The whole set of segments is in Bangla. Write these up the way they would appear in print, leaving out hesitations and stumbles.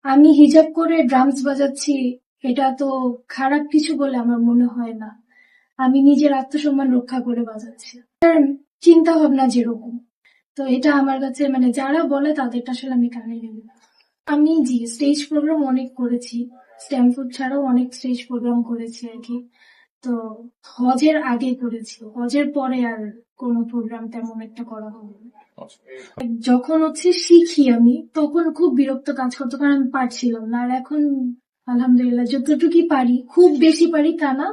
আমি হিজাব করে ড্রামস বাজাচ্ছি, এটা তো খারাপ কিছু বলে আমার মনে হয় না। আমি নিজের আত্মসম্মান রক্ষা করে বাজাচ্ছি। চিন্তা ভাবনা যেরকম, তো এটা আমার কাছে মানে যারা বলে তাদেরটা আসলে আমি কানে নিই না। আমি জি স্টেজ প্রোগ্রাম অনেক করেছি, স্ট্যামফোর্ড ছাড়াও অনেক স্টেজ প্রোগ্রাম করেছি আর কি। তো হজের আগে করেছি, হজের পরে আর কোনো প্রোগ্রাম তেমন একটা করা হয়নি। যখন শিখি আমি, তখন খুব বিরক্ত কাজ করতো, কারণ আমি পারছিলাম না। আর এখন আলহামদুলিল্লাহ যতটুকুই পারি, খুব বেশি পারি তা না,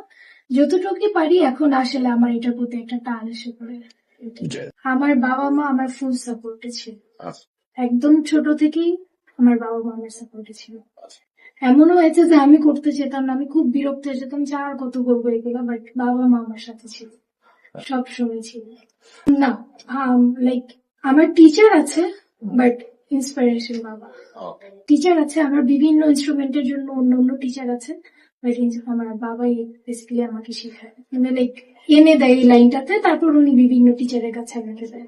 যতটুকুই পারি এখন আসলে আমার এটার প্রতি একটা টান এসে পড়ে। আমার বাবা মা আমার ফুল সাপোর্টে ছিল, একদম ছোট থেকেই আমার বাবা মা আমার সাপোর্টে ছিল। এমনও হয়েছে যে আমি করতে যেতাম না, আমি খুব বিরক্ত হয়ে যেতাম যে আর কত করবো এগুলো, বাট বাবা মা আমার সাথে ছিল, সব সময় ছিল। না, লাইক আমার টিচার আছে, বাট ইন্সপিরেশন বাবা। টিচার আছে আমার বিভিন্ন ইনস্ট্রুমেন্টের জন্য, অন্য অন্য টিচার আছে, বাট আমার বাবাই বেসিক্যালি আমাকে শেখায়, মানে লাইক এনে দেয় এই লাইনটাতে, তারপর উনি বিভিন্ন টিচারের কাছে আমাকে দেয়।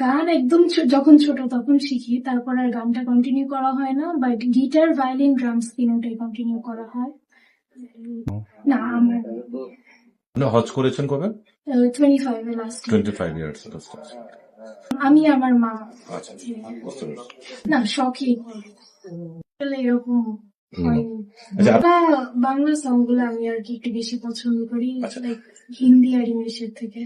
গান একদম যখন ছোট তখন শিখি, তারপর আর গানটা কন্টিনিউ করা হয় না, বাট গিটার, ভায়োলিন, ড্রামস তিনটাই কন্টিনিউ করা হয়। না, আমার হজ করেছেন কবে? 25 এ লাস্ট। 25 ইয়ার্স। আমি আমার মা। আচ্ছা, বুঝতে পেরেছি। না, শখই আসলে এরকম হয়নি। আচ্ছা, বাংলা সং গুলো আমি আর কি একটু বেশি পছন্দ করি, আচ্ছা। লাইক হিন্দি আর ইংলিশের থেকে।